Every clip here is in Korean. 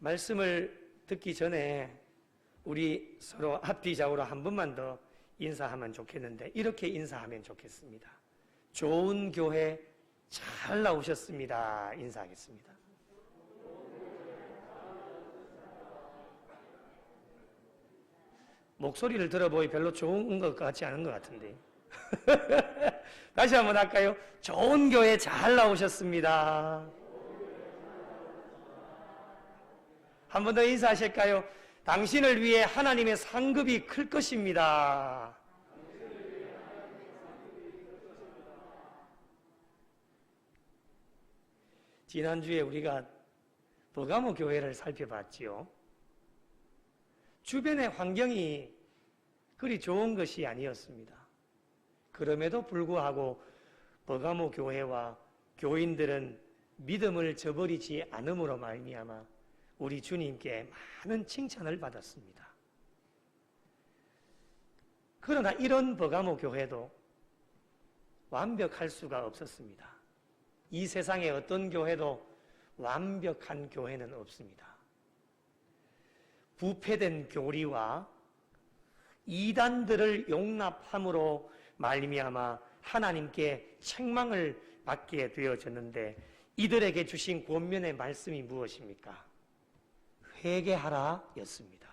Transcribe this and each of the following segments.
말씀을 듣기 전에 우리 서로 앞뒤 좌우로 한 번만 더 인사하면 좋겠는데 이렇게 인사하면 좋겠습니다. 좋은 교회 잘 나오셨습니다. 인사하겠습니다. 목소리를 들어보니 별로 좋은 것 같지 않은 것 같은데. 다시 한번 할까요? 좋은 교회 잘 나오셨습니다. 한 번 더 인사하실까요? 당신을 위해 하나님의 상급이 클 것입니다. 지난주에 우리가 버가모 교회를 살펴봤지요. 주변의 환경이 그리 좋은 것이 아니었습니다. 그럼에도 불구하고 버가모 교회와 교인들은 믿음을 저버리지 않음으로 말미암아 우리 주님께 많은 칭찬을 받았습니다. 그러나 이런 버가모 교회도 완벽할 수가 없었습니다. 이 세상의 어떤 교회도 완벽한 교회는 없습니다. 부패된 교리와 이단들을 용납함으로 말미암아 하나님께 책망을 받게 되어졌는데 이들에게 주신 권면의 말씀이 무엇입니까? 회개하라 였습니다.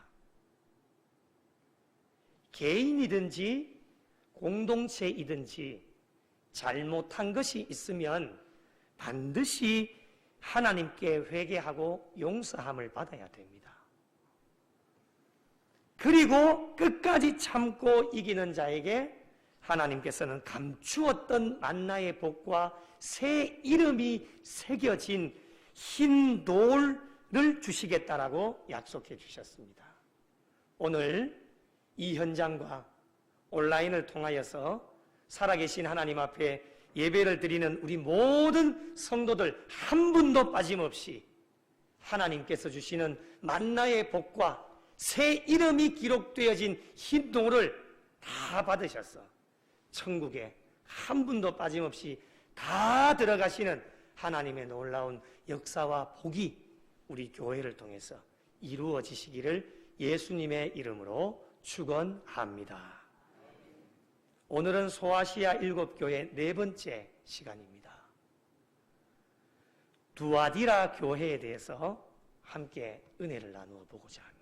개인이든지 공동체이든지 잘못한 것이 있으면 반드시 하나님께 회개하고 용서함을 받아야 됩니다. 그리고 끝까지 참고 이기는 자에게 하나님께서는 감추었던 만나의 복과 새 이름이 새겨진 흰 돌을 주시겠다라고 약속해 주셨습니다. 오늘 이 현장과 온라인을 통하여서 살아계신 하나님 앞에 예배를 드리는 우리 모든 성도들 한 분도 빠짐없이 하나님께서 주시는 만나의 복과 새 이름이 기록되어진 흰 돌을 다 받으셔서 천국에 한 분도 빠짐없이 다 들어가시는 하나님의 놀라운 역사와 복이 우리 교회를 통해서 이루어지시기를 예수님의 이름으로 축원합니다. 오늘은 소아시아 7교회 4번째 시간입니다. 두아디라 교회에 대해서 함께 은혜를 나누어 보고자 합니다.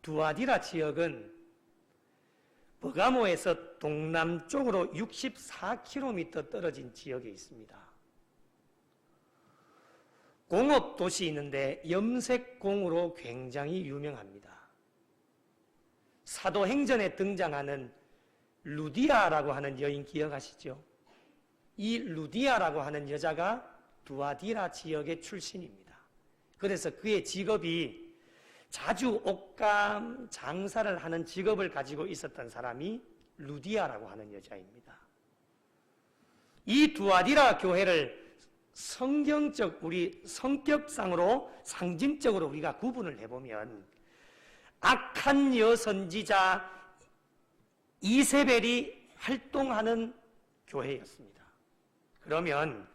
두아디라 지역은 버가모에서 동남쪽으로 64km 떨어진 지역에 있습니다. 공업 도시 있는데 염색공으로 굉장히 유명합니다. 사도행전에 등장하는 루디아라고 하는 여인 기억하시죠? 이 루디아라고 하는 여자가 두아디라 지역의 출신입니다. 그래서 그의 직업이 자주 옷감 장사를 하는 직업을 가지고 있었던 사람이 루디아라고 하는 여자입니다. 이 두아디라 교회를 우리 성격상으로 상징적으로 우리가 구분을 해보면 악한 여선지자 이세벨이 활동하는 교회였습니다. 그러면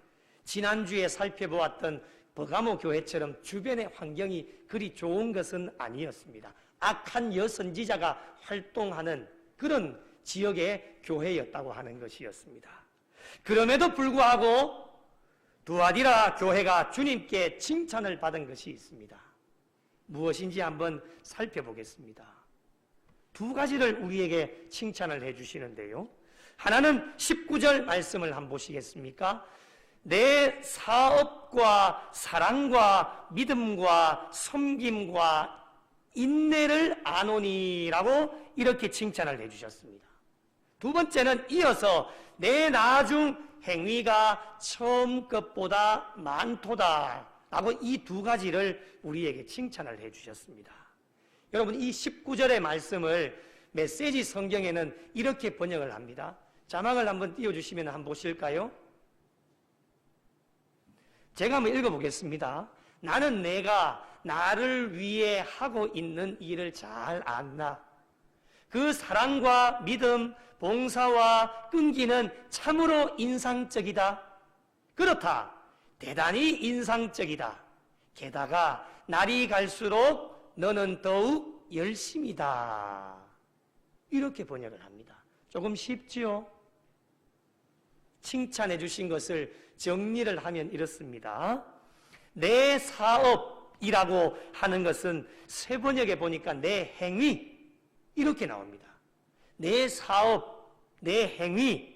지난주에 살펴보았던 버가모 교회처럼 주변의 환경이 그리 좋은 것은 아니었습니다. 악한 여선지자가 활동하는 그런 지역의 교회였다고 하는 것이었습니다. 그럼에도 불구하고 두아디라 교회가 주님께 칭찬을 받은 것이 있습니다. 무엇인지 한번 살펴보겠습니다. 두 가지를 우리에게 칭찬을 해주시는데요. 하나는 19절 말씀을 한번 보시겠습니까? 내 사업과 사랑과 믿음과 섬김과 인내를 아노니라고 이렇게 칭찬을 해주셨습니다. 두 번째는 이어서 내 나중 행위가 처음 것보다 많도다 라고 이 두 가지를 우리에게 칭찬을 해주셨습니다. 여러분 이 19절의 말씀을 메시지 성경에는 이렇게 번역을 합니다. 자막을 한번 띄워주시면 한번 보실까요? 제가 한번 읽어보겠습니다. 나는 내가 나를 위해 하고 있는 일을 잘 안다. 그 사랑과 믿음, 봉사와 끈기는 참으로 인상적이다. 그렇다. 대단히 인상적이다. 게다가 날이 갈수록 너는 더욱 열심이다. 이렇게 번역을 합니다. 조금 쉽지요? 칭찬해 주신 것을 정리를 하면 이렇습니다. 내 사업이라고 하는 것은 새 번역에 보니까 내 행위 이렇게 나옵니다. 내 사업, 내 행위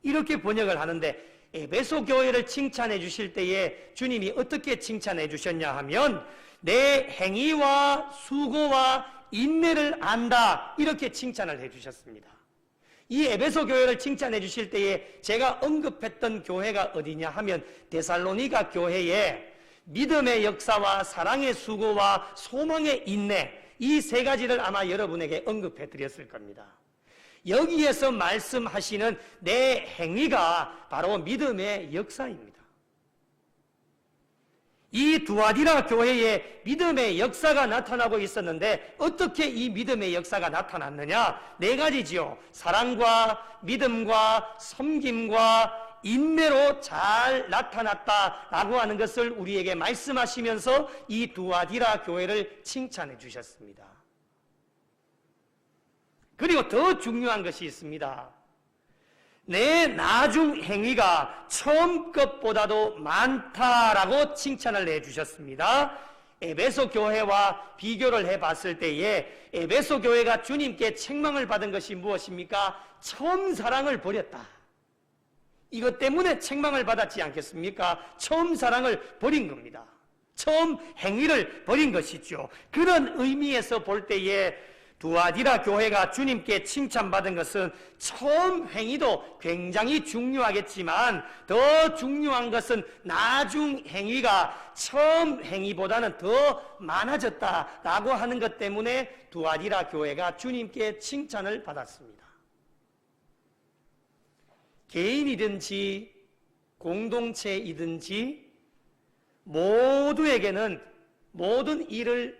이렇게 번역을 하는데 에베소 교회를 칭찬해 주실 때에 주님이 어떻게 칭찬해 주셨냐 하면 내 행위와 수고와 인내를 안다 이렇게 칭찬을 해 주셨습니다. 이 에베소 교회를 칭찬해 주실 때에 제가 언급했던 교회가 어디냐 하면 데살로니가 교회에 믿음의 역사와 사랑의 수고와 소망의 인내 이 세 가지를 아마 여러분에게 언급해 드렸을 겁니다. 여기에서 말씀하시는 내 행위가 바로 믿음의 역사입니다. 이 두아디라 교회에 믿음의 역사가 나타나고 있었는데 어떻게 이 믿음의 역사가 나타났느냐? 네 가지지요. 사랑과 믿음과 섬김과 인내로 잘 나타났다라고 하는 것을 우리에게 말씀하시면서 이 두아디라 교회를 칭찬해 주셨습니다. 그리고 더 중요한 것이 있습니다. 내 나중 행위가 처음 것보다도 많다라고 칭찬을 해주셨습니다. 에베소 교회와 비교를 해봤을 때에 에베소 교회가 주님께 책망을 받은 것이 무엇입니까? 처음 사랑을 버렸다. 이것 때문에 책망을 받았지 않겠습니까? 처음 사랑을 버린 겁니다. 처음 행위를 버린 것이죠. 그런 의미에서 볼 때에 두아디라 교회가 주님께 칭찬받은 것은 처음 행위도 굉장히 중요하겠지만 더 중요한 것은 나중 행위가 처음 행위보다는 더 많아졌다라고 하는 것 때문에 두아디라 교회가 주님께 칭찬을 받았습니다. 개인이든지 공동체이든지 모두에게는 모든 일을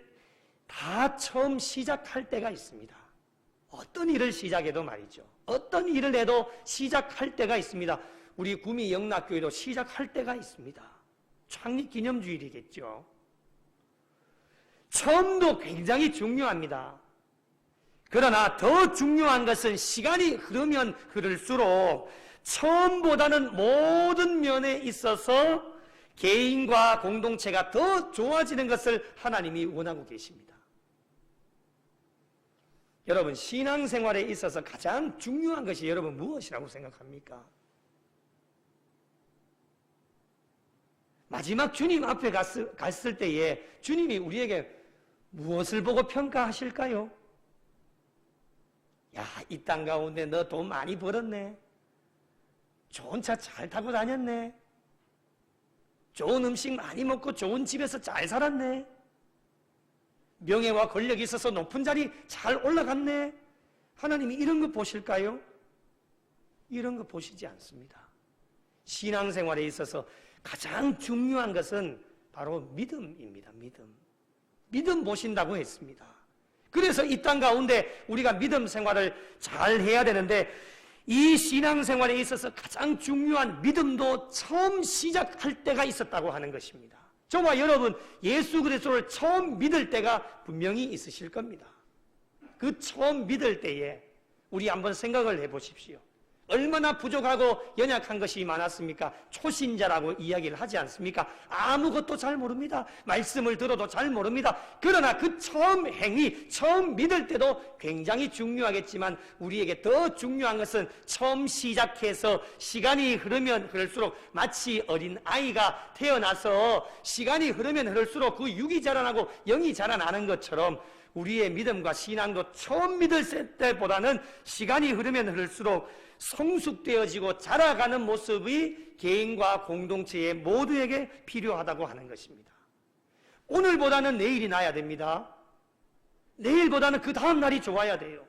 다 처음 시작할 때가 있습니다. 어떤 일을 시작해도 말이죠. 어떤 일을 해도 시작할 때가 있습니다. 우리 구미 영락교회도 시작할 때가 있습니다. 창립기념주일이겠죠. 처음도 굉장히 중요합니다. 그러나 더 중요한 것은 시간이 흐르면 흐를수록 처음보다는 모든 면에 있어서 개인과 공동체가 더 좋아지는 것을 하나님이 원하고 계십니다. 여러분, 신앙생활에 있어서 가장 중요한 것이 여러분 무엇이라고 생각합니까? 마지막 주님 앞에 갔을 때에 주님이 우리에게 무엇을 보고 평가하실까요? 야, 이 땅 가운데 너 돈 많이 벌었네. 좋은 차 잘 타고 다녔네. 좋은 음식 많이 먹고 좋은 집에서 잘 살았네. 명예와 권력이 있어서 높은 자리 잘 올라갔네. 하나님이 이런 거 보실까요? 이런 거 보시지 않습니다. 신앙생활에 있어서 가장 중요한 것은 바로 믿음입니다. 믿음 보신다고 했습니다. 그래서 이 땅 가운데 우리가 믿음 생활을 잘 해야 되는데 이 신앙생활에 있어서 가장 중요한 믿음도 처음 시작할 때가 있었다고 하는 것입니다. 저와 여러분 예수 그리스도를 처음 믿을 때가 분명히 있으실 겁니다. 그 처음 믿을 때에 우리 한번 생각을 해보십시오. 얼마나 부족하고 연약한 것이 많았습니까? 초신자라고 이야기를 하지 않습니까? 아무것도 잘 모릅니다. 말씀을 들어도 잘 모릅니다. 그러나 그 처음 행위, 처음 믿을 때도 굉장히 중요하겠지만 우리에게 더 중요한 것은 처음 시작해서 시간이 흐르면 흐를수록 마치 어린 아이가 태어나서 시간이 흐르면 흐를수록 그 육이 자라나고 영이 자라나는 것처럼 우리의 믿음과 신앙도 처음 믿을 때보다는 시간이 흐르면 흐를수록 성숙되어지고 자라가는 모습이 개인과 공동체의 모두에게 필요하다고 하는 것입니다. 오늘보다는 내일이 나야 됩니다. 내일보다는 그 다음 날이 좋아야 돼요.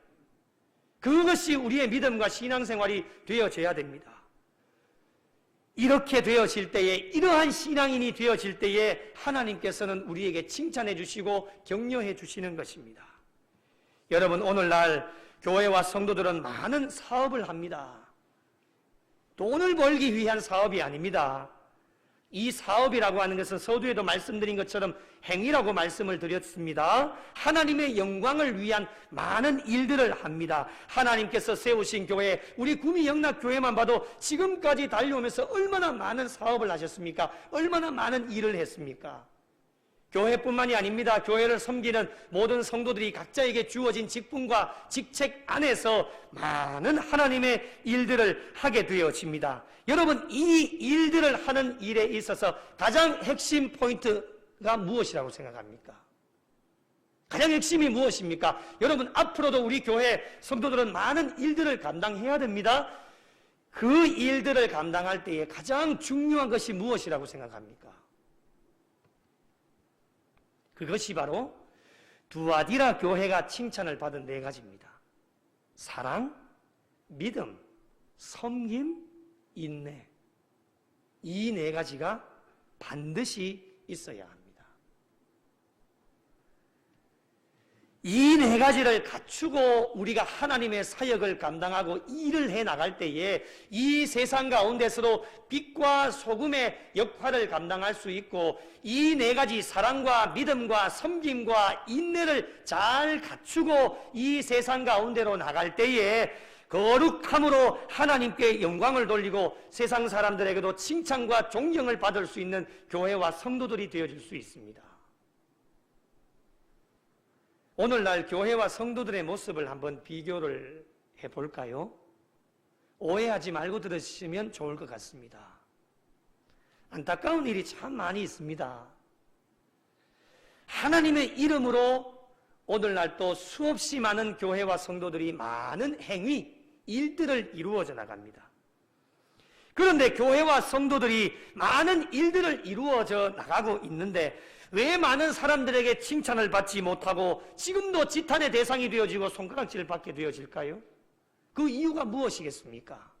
그것이 우리의 믿음과 신앙생활이 되어져야 됩니다. 이렇게 되어질 때에, 이러한 신앙인이 되어질 때에 하나님께서는 우리에게 칭찬해 주시고 격려해 주시는 것입니다. 여러분, 오늘날 교회와 성도들은 많은 사업을 합니다. 돈을 벌기 위한 사업이 아닙니다. 이 사업이라고 하는 것은 서두에도 말씀드린 것처럼 행위라고 말씀을 드렸습니다. 하나님의 영광을 위한 많은 일들을 합니다. 하나님께서 세우신 교회, 우리 구미영락교회만 봐도 지금까지 달려오면서 얼마나 많은 사업을 하셨습니까? 얼마나 많은 일을 했습니까? 교회뿐만이 아닙니다. 교회를 섬기는 모든 성도들이 각자에게 주어진 직분과 직책 안에서 많은 하나님의 일들을 하게 되어집니다. 여러분, 이 일들을 하는 일에 있어서 가장 핵심 포인트가 무엇이라고 생각합니까? 가장 핵심이 무엇입니까? 여러분, 앞으로도 우리 교회 성도들은 많은 일들을 감당해야 됩니다. 그 일들을 감당할 때에 가장 중요한 것이 무엇이라고 생각합니까? 그것이 바로 두아디라 교회가 칭찬을 받은 4가지입니다. 사랑, 믿음, 섬김, 인내. 이 4가지가 반드시 있어야 합니다. 이 4가지를 갖추고 우리가 하나님의 사역을 감당하고 일을 해나갈 때에 이 세상 가운데서도 빛과 소금의 역할을 감당할 수 있고, 이 4가지 사랑과 믿음과 섬김과 인내를 잘 갖추고 이 세상 가운데로 나갈 때에 거룩함으로 하나님께 영광을 돌리고 세상 사람들에게도 칭찬과 존경을 받을 수 있는 교회와 성도들이 되어질 수 있습니다. 오늘날 교회와 성도들의 모습을 한번 비교를 해볼까요? 오해하지 말고 들으시면 좋을 것 같습니다. 안타까운 일이 참 많이 있습니다. 하나님의 이름으로 오늘날 또 수없이 많은 교회와 성도들이 많은 행위, 일들을 이루어져 나갑니다. 그런데 교회와 성도들이 많은 일들을 이루어져 나가고 있는데 왜 많은 사람들에게 칭찬을 받지 못하고 지금도 지탄의 대상이 되어지고 손가락질을 받게 되어질까요? 그 이유가 무엇이겠습니까?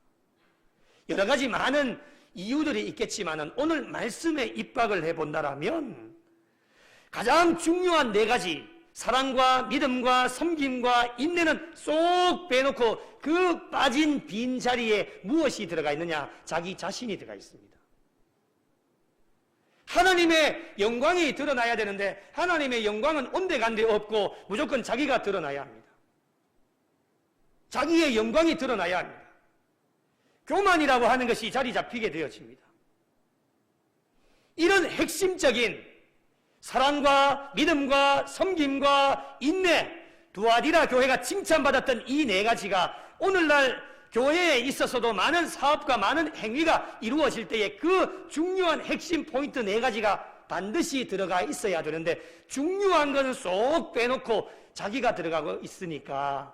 여러 가지 많은 이유들이 있겠지만 오늘 말씀에 입각을 해본다면 가장 중요한 4가지, 사랑과 믿음과 섬김과 인내는 쏙 빼놓고 그 빠진 빈자리에 무엇이 들어가 있느냐? 자기 자신이 들어가 있습니다. 하나님의 영광이 드러나야 되는데 하나님의 영광은 온데간데 없고 무조건 자기가 드러나야 합니다. 자기의 영광이 드러나야 합니다. 교만이라고 하는 것이 자리 잡히게 되어집니다. 이런 핵심적인 사랑과 믿음과 섬김과 인내, 두아디라 교회가 칭찬받았던 이 4가지가 오늘날 교회에 있어서도 많은 사업과 많은 행위가 이루어질 때에 그 중요한 핵심 포인트 4가지가 반드시 들어가 있어야 되는데 중요한 것은 쏙 빼놓고 자기가 들어가고 있으니까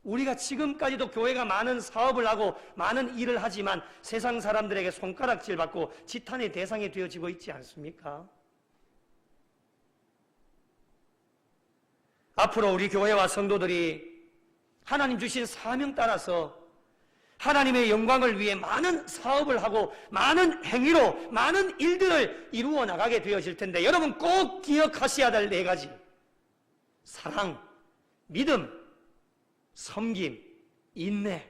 우리가 지금까지도 교회가 많은 사업을 하고 많은 일을 하지만 세상 사람들에게 손가락질 받고 지탄의 대상이 되어지고 있지 않습니까? 앞으로 우리 교회와 성도들이 하나님 주신 사명 따라서 하나님의 영광을 위해 많은 사업을 하고 많은 행위로 많은 일들을 이루어 나가게 되어질 텐데 여러분 꼭 기억하셔야 될 4가지, 사랑, 믿음, 섬김, 인내,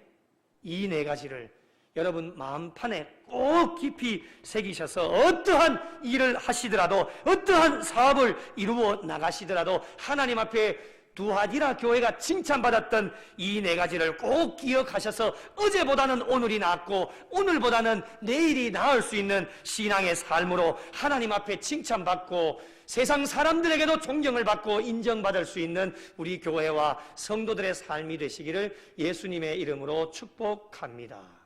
이 4가지를 여러분 마음판에 꼭 깊이 새기셔서 어떠한 일을 하시더라도 어떠한 사업을 이루어 나가시더라도 하나님 앞에 두아디라 교회가 칭찬받았던 이 4가지를 꼭 기억하셔서 어제보다는 오늘이 낫고 오늘보다는 내일이 나을 수 있는 신앙의 삶으로 하나님 앞에 칭찬받고 세상 사람들에게도 존경을 받고 인정받을 수 있는 우리 교회와 성도들의 삶이 되시기를 예수님의 이름으로 축복합니다.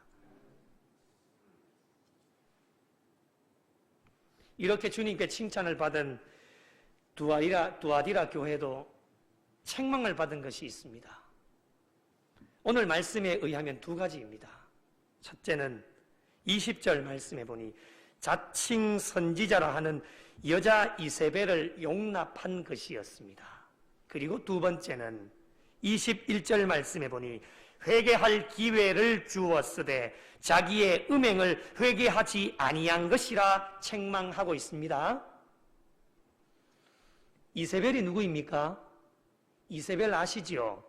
이렇게 주님께 칭찬을 받은 두아디라 교회도 책망을 받은 것이 있습니다. 오늘 말씀에 의하면 2가지입니다. 첫째는 20절 말씀해 보니 자칭 선지자라 하는 여자 이세벨을 용납한 것이었습니다. 그리고 2번째는 21절 말씀해 보니 회개할 기회를 주었으되 자기의 음행을 회개하지 아니한 것이라 책망하고 있습니다. 이세벨이 누구입니까? 이세벨 아시지요?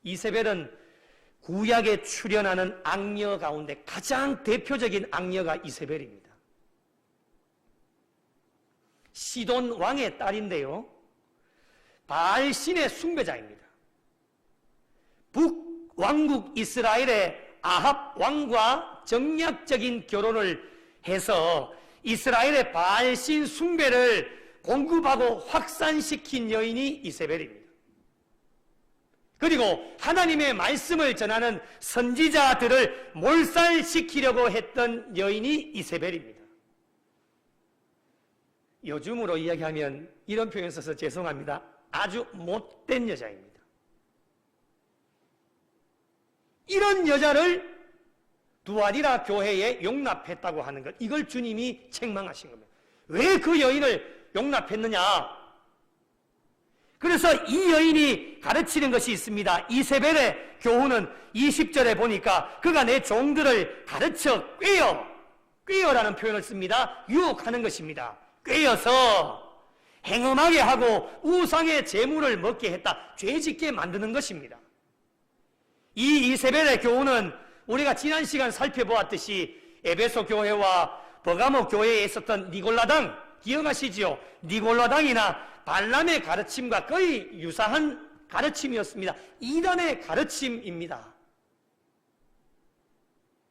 이세벨은 구약에 출현하는 악녀 가운데 가장 대표적인 악녀가 이세벨입니다. 시돈 왕의 딸인데요. 바알신의 숭배자입니다. 북왕국 이스라엘의 아합 왕과 정략적인 결혼을 해서 이스라엘의 바알신 숭배를 공급하고 확산시킨 여인이 이세벨입니다. 그리고 하나님의 말씀을 전하는 선지자들을 몰살시키려고 했던 여인이 이세벨입니다. 요즘으로 이야기하면 이런 표현 써서 죄송합니다. 아주 못된 여자입니다. 이런 여자를 두아디라 교회에 용납했다고 하는 것, 이걸 주님이 책망하신 겁니다. 왜 그 여인을 용납했느냐? 그래서 이 여인이 가르치는 것이 있습니다. 이세벨의 교훈은 20절에 보니까 그가 내 종들을 가르쳐 꾀어라는 표현을 씁니다. 유혹하는 것입니다. 꾀어서 행음하게 하고 우상의 제물을 먹게 했다. 죄짓게 만드는 것입니다. 이 이세벨의 교훈은 우리가 지난 시간 살펴보았듯이 에베소 교회와 버가모 교회에 있었던 니골라당, 기억하시지요? 니골라당이나 발람의 가르침과 거의 유사한 가르침이었습니다. 이단의 가르침입니다.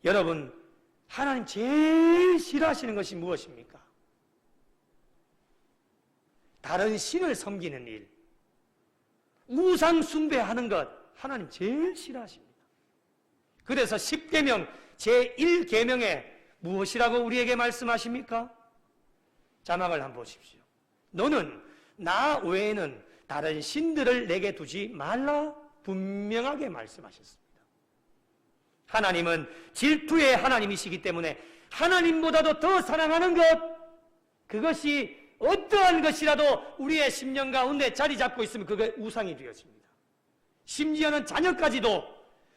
여러분, 하나님 제일 싫어하시는 것이 무엇입니까? 다른 신을 섬기는 일, 우상 숭배하는 것, 하나님 제일 싫어하십니다. 그래서 10계명 제1계명에 무엇이라고 우리에게 말씀하십니까? 자막을 한번 보십시오. 너는 나 외에는 다른 신들을 내게 두지 말라, 분명하게 말씀하셨습니다. 하나님은 질투의 하나님이시기 때문에 하나님보다도 더 사랑하는 것, 그것이 어떠한 것이라도 우리의 심령 가운데 자리 잡고 있으면 그게 우상이 되어집니다. 심지어는 자녀까지도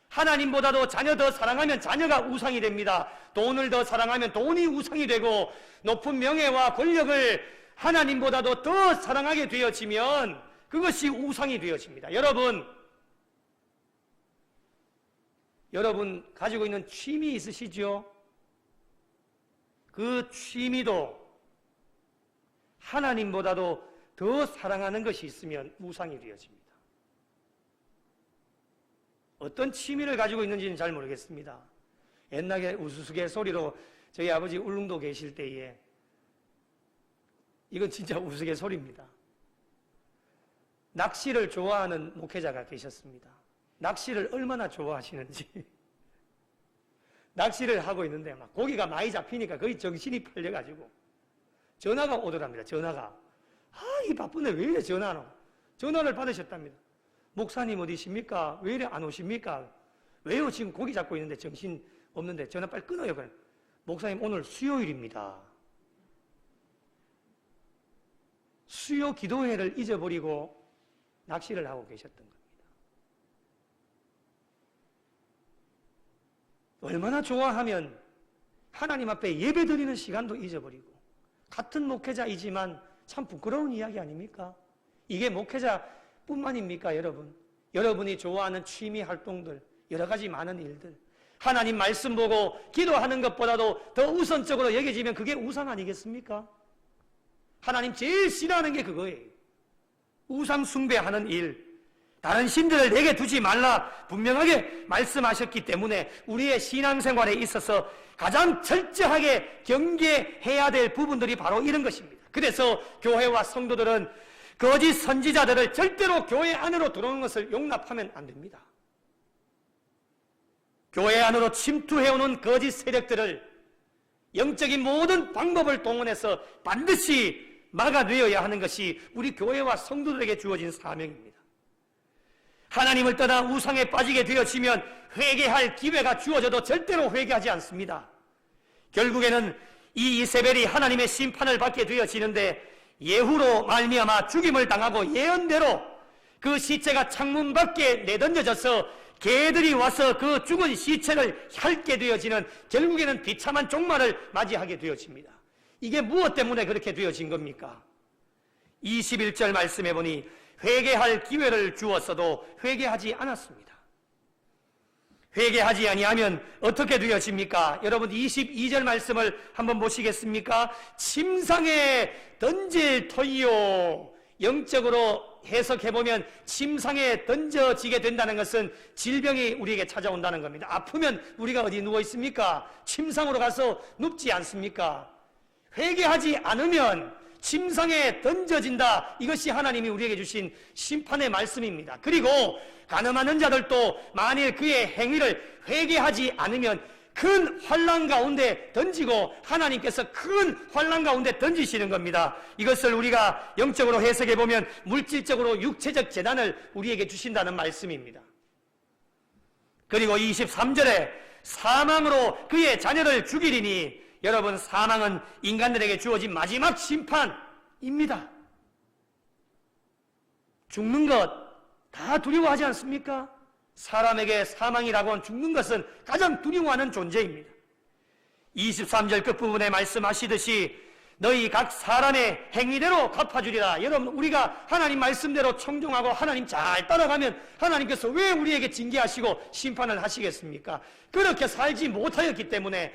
하나님보다도 자녀 더 사랑하면 자녀가 우상이 됩니다. 돈을 더 사랑하면 돈이 우상이 되고, 높은 명예와 권력을 하나님보다도 더 사랑하게 되어지면 그것이 우상이 되어집니다. 여러분 가지고 있는 취미 있으시죠? 그 취미도 하나님보다도 더 사랑하는 것이 있으면 우상이 되어집니다. 어떤 취미를 가지고 있는지는 잘 모르겠습니다. 옛날에 우스갯소리로 저희 아버지 울릉도 계실 때에, 이건 진짜 우스갯소리입니다. 낚시를 좋아하는 목회자가 계셨습니다. 낚시를 얼마나 좋아하시는지. 낚시를 하고 있는데 막 고기가 많이 잡히니까 거의 정신이 팔려가지고 전화가 오더랍니다. 전화가. 이 바쁜데 왜 이래 전화노? 전화를 받으셨답니다. 목사님 어디십니까? 왜 이래 안 오십니까? 왜요? 지금 고기 잡고 있는데 정신 없는데 전화 빨리 끊어요. 그래. 목사님 오늘 수요일입니다. 수요 기도회를 잊어버리고 낚시를 하고 계셨던 겁니다. 얼마나 좋아하면 하나님 앞에 예배 드리는 시간도 잊어버리고, 같은 목회자이지만 참 부끄러운 이야기 아닙니까? 이게 목회자뿐만입니까, 여러분? 여러분이 좋아하는 취미 활동들, 여러 가지 많은 일들, 하나님 말씀 보고 기도하는 것보다도 더 우선적으로 여겨지면 그게 우상 아니겠습니까? 하나님 제일 싫어하는 게 그거예요. 우상 숭배하는 일, 다른 신들을 내게 두지 말라 분명하게 말씀하셨기 때문에 우리의 신앙생활에 있어서 가장 철저하게 경계해야 될 부분들이 바로 이런 것입니다. 그래서 교회와 성도들은 거짓 선지자들을 절대로 교회 안으로 들어오는 것을 용납하면 안 됩니다. 교회 안으로 침투해오는 거짓 세력들을 영적인 모든 방법을 동원해서 반드시 막아내어야 하는 것이 우리 교회와 성도들에게 주어진 사명입니다. 하나님을 떠나 우상에 빠지게 되어지면 회개할 기회가 주어져도 절대로 회개하지 않습니다. 결국에는 이 이세벨이 하나님의 심판을 받게 되어지는데, 예후로 말미암아 죽임을 당하고 예언대로 그 시체가 창문 밖에 내던져져서 개들이 와서 그 죽은 시체를 핥게 되어지는, 결국에는 비참한 종말을 맞이하게 되어집니다. 이게 무엇 때문에 그렇게 되어진 겁니까? 21절 말씀해 보니 회개할 기회를 주었어도 회개하지 않았습니다. 회개하지 아니하면 어떻게 되어집니까? 여러분 22절 말씀을 한번 보시겠습니까? 침상에 던질 터이요. 영적으로 해석해보면 침상에 던져지게 된다는 것은 질병이 우리에게 찾아온다는 겁니다. 아프면 우리가 어디 누워 있습니까? 침상으로 가서 눕지 않습니까? 회개하지 않으면 침상에 던져진다. 이것이 하나님이 우리에게 주신 심판의 말씀입니다. 그리고 가늠하는 자들도 만일 그의 행위를 회개하지 않으면 큰 환난 가운데 던지고 하나님께서 큰 환난 가운데 던지시는 겁니다. 이것을 우리가 영적으로 해석해 보면 물질적으로 육체적 재난을 우리에게 주신다는 말씀입니다. 그리고 23절에 사망으로 그의 자녀를 죽이리니, 여러분 사망은 인간들에게 주어진 마지막 심판입니다. 죽는 것 다 두려워하지 않습니까? 사람에게 사망이라고 하는 죽는 것은 가장 두려워하는 존재입니다. 23절 끝부분에 말씀하시듯이 너희 각 사람의 행위대로 갚아주리라. 여러분 우리가 하나님 말씀대로 청종하고 하나님 잘 따라가면 하나님께서 왜 우리에게 징계하시고 심판을 하시겠습니까? 그렇게 살지 못하였기 때문에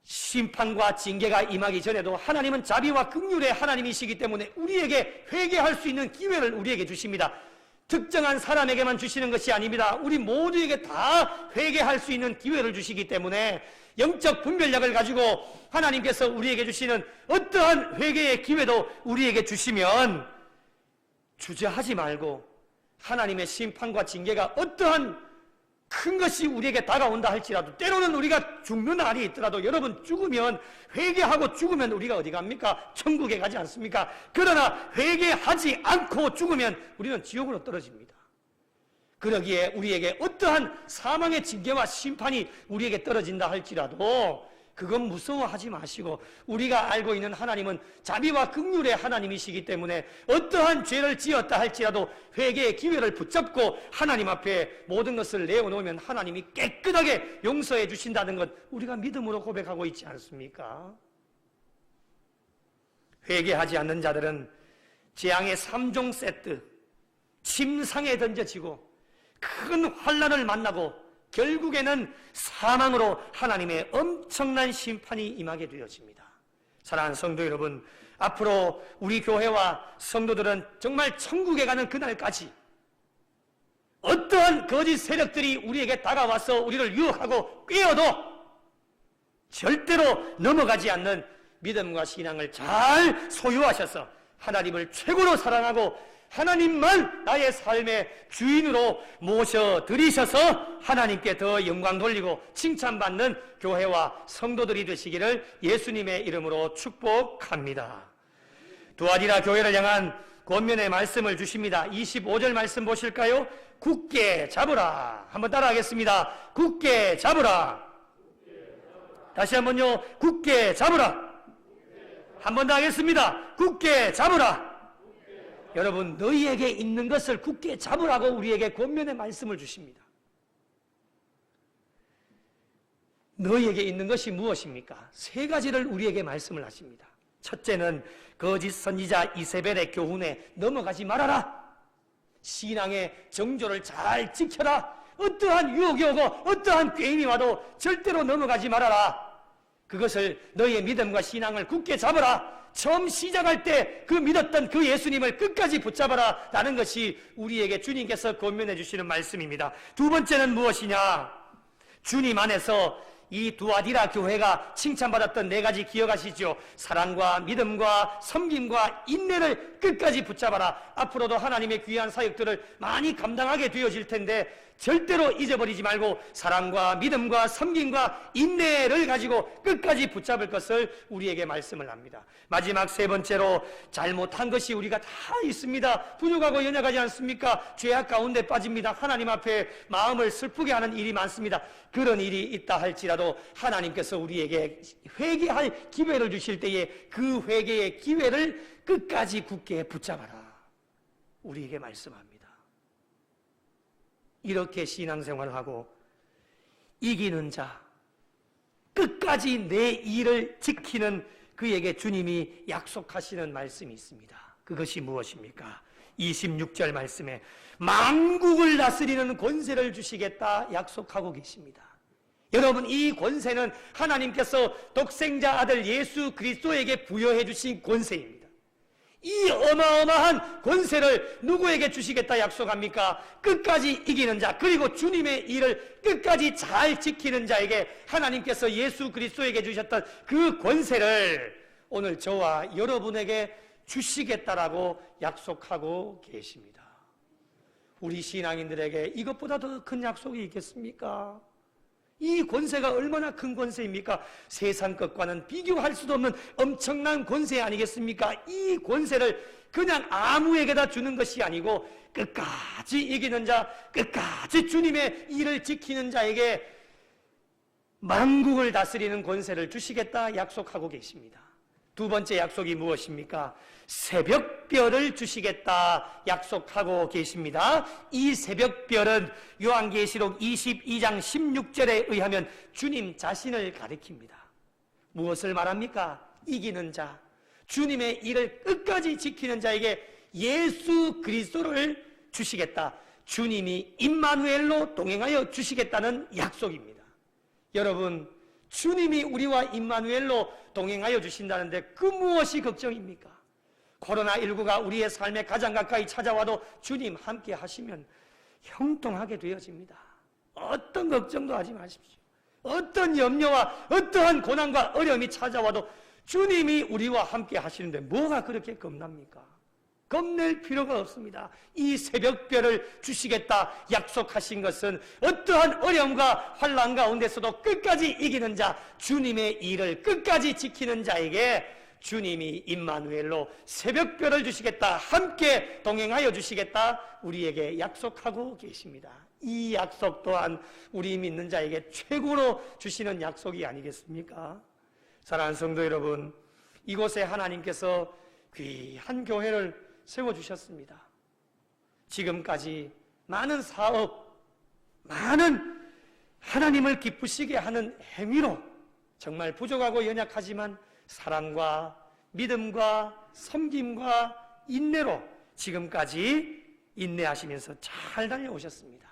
심판과 징계가 임하기 전에도 하나님은 자비와 긍휼의 하나님이시기 때문에 우리에게 회개할 수 있는 기회를 우리에게 주십니다. 특정한 사람에게만 주시는 것이 아닙니다. 우리 모두에게 다 회개할 수 있는 기회를 주시기 때문에 영적 분별력을 가지고 하나님께서 우리에게 주시는 어떠한 회개의 기회도 우리에게 주시면 주저하지 말고 하나님의 심판과 징계가 어떠한 큰 것이 우리에게 다가온다 할지라도, 때로는 우리가 죽는 날이 있더라도, 여러분 죽으면, 회개하고 죽으면 우리가 어디 갑니까? 천국에 가지 않습니까? 그러나 회개하지 않고 죽으면 우리는 지옥으로 떨어집니다. 그러기에 우리에게 어떠한 사망의 징계와 심판이 우리에게 떨어진다 할지라도 그건 무서워하지 마시고, 우리가 알고 있는 하나님은 자비와 긍휼의 하나님이시기 때문에 어떠한 죄를 지었다 할지라도 회개의 기회를 붙잡고 하나님 앞에 모든 것을 내어놓으면 하나님이 깨끗하게 용서해 주신다는 것 우리가 믿음으로 고백하고 있지 않습니까? 회개하지 않는 자들은 재앙의 3종 세트, 침상에 던져지고 큰 환난을 만나고 결국에는 사망으로 하나님의 엄청난 심판이 임하게 되어집니다. 사랑하는 성도 여러분, 앞으로 우리 교회와 성도들은 정말 천국에 가는 그날까지 어떠한 거짓 세력들이 우리에게 다가와서 우리를 유혹하고 꿰어도 절대로 넘어가지 않는 믿음과 신앙을 잘 소유하셔서 하나님을 최고로 사랑하고 하나님만 나의 삶의 주인으로 모셔드리셔서 하나님께 더 영광 돌리고 칭찬받는 교회와 성도들이 되시기를 예수님의 이름으로 축복합니다. 두아디라 교회를 향한 권면의 말씀을 주십니다. 25절 말씀 보실까요? 굳게 잡으라. 한번 따라하겠습니다. 굳게 잡으라. 다시 한번요. 굳게 잡으라. 한 번 더 하겠습니다. 굳게 잡으라. 여러분, 너희에게 있는 것을 굳게 잡으라고 우리에게 권면의 말씀을 주십니다. 너희에게 있는 것이 무엇입니까? 세 가지를 우리에게 말씀을 하십니다. 첫째는 거짓 선지자 이세벨의 교훈에 넘어가지 말아라. 신앙의 정조를 잘 지켜라. 어떠한 유혹이 오고 어떠한 꾀임이 와도 절대로 넘어가지 말아라. 그것을 너희의 믿음과 신앙을 굳게 잡아라. 처음 시작할 때 그 믿었던 그 예수님을 끝까지 붙잡아라 라는 것이 우리에게 주님께서 권면해 주시는 말씀입니다. 두 번째는 무엇이냐? 주님 안에서 이 두아디라 교회가 칭찬받았던 네 가지 기억하시죠? 사랑과 믿음과 섬김과 인내를 끝까지 붙잡아라. 앞으로도 하나님의 귀한 사역들을 많이 감당하게 되어질 텐데 절대로 잊어버리지 말고 사랑과 믿음과 섬김과 인내를 가지고 끝까지 붙잡을 것을 우리에게 말씀을 합니다. 마지막 세 번째로 잘못한 것이 우리가 다 있습니다. 부족하고 연약하지 않습니까? 죄악 가운데 빠집니다. 하나님 앞에 마음을 슬프게 하는 일이 많습니다. 그런 일이 있다 할지라도 하나님께서 우리에게 회개할 기회를 주실 때에 그 회개의 기회를 끝까지 굳게 붙잡아라. 우리에게 말씀합니다. 이렇게 신앙생활을 하고 이기는 자, 끝까지 내 일을 지키는 그에게 주님이 약속하시는 말씀이 있습니다. 그것이 무엇입니까? 26절 말씀에 만국을 다스리는 권세를 주시겠다 약속하고 계십니다. 여러분, 이 권세는 하나님께서 독생자 아들 예수 그리스도에게 부여해 주신 권세입니다. 이 어마어마한 권세를 누구에게 주시겠다 약속합니까? 끝까지 이기는 자, 그리고 주님의 일을 끝까지 잘 지키는 자에게 하나님께서 예수 그리스도에게 주셨던 그 권세를 오늘 저와 여러분에게 주시겠다라고 약속하고 계십니다. 우리 신앙인들에게 이것보다 더 큰 약속이 있겠습니까? 이 권세가 얼마나 큰 권세입니까? 세상 것과는 비교할 수도 없는 엄청난 권세 아니겠습니까? 이 권세를 그냥 아무에게나 주는 것이 아니고 끝까지 이기는 자, 끝까지 주님의 일을 지키는 자에게 만국을 다스리는 권세를 주시겠다 약속하고 계십니다. 두 번째 약속이 무엇입니까? 새벽별을 주시겠다 약속하고 계십니다. 이 새벽별은 요한계시록 22장 16절에 의하면 주님 자신을 가리킵니다. 무엇을 말합니까? 이기는 자, 주님의 일을 끝까지 지키는 자에게 예수 그리스도를 주시겠다. 주님이 임마누엘로 동행하여 주시겠다는 약속입니다. 여러분, 주님이 우리와 임마누엘로 동행하여 주신다는데 그 무엇이 걱정입니까? 코로나19가 우리의 삶에 가장 가까이 찾아와도 주님 함께 하시면 형통하게 되어집니다. 어떤 걱정도 하지 마십시오. 어떤 염려와 어떠한 고난과 어려움이 찾아와도 주님이 우리와 함께 하시는데 뭐가 그렇게 겁납니까? 겁낼 필요가 없습니다. 이 새벽별을 주시겠다 약속하신 것은 어떠한 어려움과 환난 가운데서도 끝까지 이기는 자, 주님의 일을 끝까지 지키는 자에게 주님이 임마누엘로 새벽별을 주시겠다, 함께 동행하여 주시겠다 우리에게 약속하고 계십니다. 이 약속 또한 우리 믿는 자에게 최고로 주시는 약속이 아니겠습니까? 사랑하는 성도 여러분, 이곳에 하나님께서 귀한 교회를 세워주셨습니다. 지금까지 많은 사업, 많은 하나님을 기쁘시게 하는 행위로 정말 부족하고 연약하지만 사랑과 믿음과 섬김과 인내로 지금까지 인내하시면서 잘 달려오셨습니다.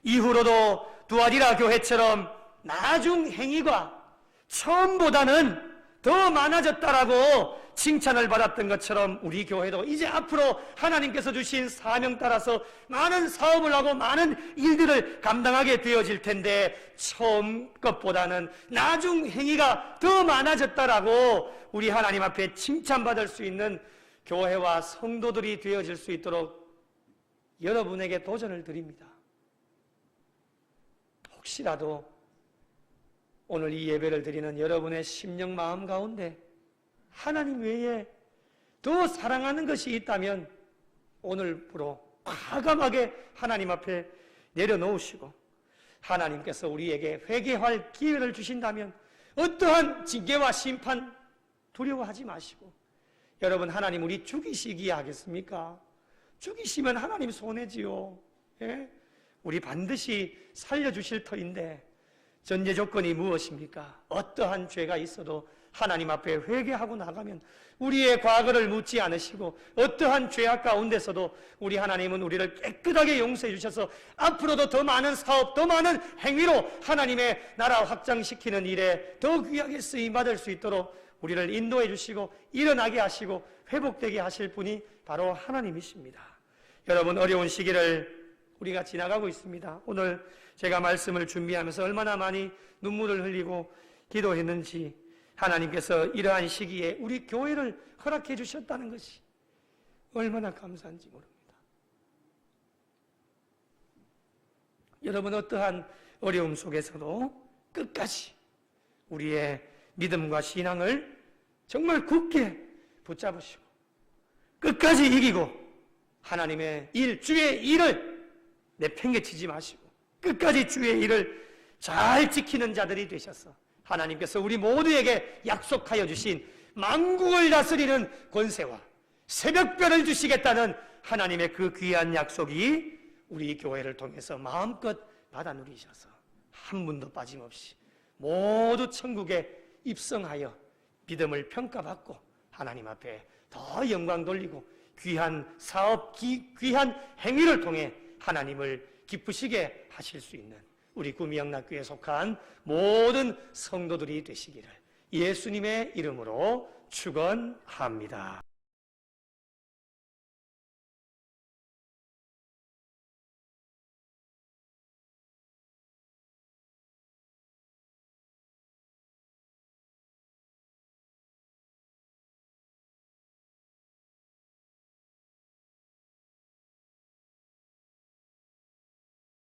이후로도 두아디라 교회처럼 나중 행위가 처음보다는 더 많아졌다라고 칭찬을 받았던 것처럼 우리 교회도 이제 앞으로 하나님께서 주신 사명 따라서 많은 사업을 하고 많은 일들을 감당하게 되어질 텐데 처음 것보다는 나중 행위가 더 많아졌다라고 우리 하나님 앞에 칭찬받을 수 있는 교회와 성도들이 되어질 수 있도록 여러분에게 도전을 드립니다. 혹시라도 오늘 이 예배를 드리는 여러분의 심령 마음 가운데 하나님 외에 더 사랑하는 것이 있다면 오늘부로 과감하게 하나님 앞에 내려놓으시고 하나님께서 우리에게 회개할 기회를 주신다면 어떠한 징계와 심판 두려워하지 마시고 여러분, 하나님 우리 죽이시기에 하겠습니까? 죽이시면 하나님 손해지요. 예? 우리 반드시 살려주실 터인데 전제 조건이 무엇입니까? 어떠한 죄가 있어도 하나님 앞에 회개하고 나가면 우리의 과거를 묻지 않으시고 어떠한 죄악 가운데서도 우리 하나님은 우리를 깨끗하게 용서해 주셔서 앞으로도 더 많은 사업, 더 많은 행위로 하나님의 나라 확장시키는 일에 더 귀하게 쓰임받을 수 있도록 우리를 인도해 주시고 일어나게 하시고 회복되게 하실 분이 바로 하나님이십니다. 여러분, 어려운 시기를 우리가 지나가고 있습니다. 오늘 제가 말씀을 준비하면서 얼마나 많이 눈물을 흘리고 기도했는지 하나님께서 이러한 시기에 우리 교회를 허락해 주셨다는 것이 얼마나 감사한지 모릅니다. 여러분, 어떠한 어려움 속에서도 끝까지 우리의 믿음과 신앙을 정말 굳게 붙잡으시고 끝까지 이기고 하나님의 일, 주의 일을 내팽개치지 마시고 끝까지 주의 일을 잘 지키는 자들이 되셔서 하나님께서 우리 모두에게 약속하여 주신 만국을 다스리는 권세와 새벽별을 주시겠다는 하나님의 그 귀한 약속이 우리 교회를 통해서 마음껏 받아 누리셔서 한 분도 빠짐없이 모두 천국에 입성하여 믿음을 평가받고 하나님 앞에 더 영광 돌리고 귀한 사업, 귀한 행위를 통해 하나님을 기쁘시게 하실 수 있는 우리 구미영락교회에 속한 모든 성도들이 되시기를 예수님의 이름으로 축원합니다.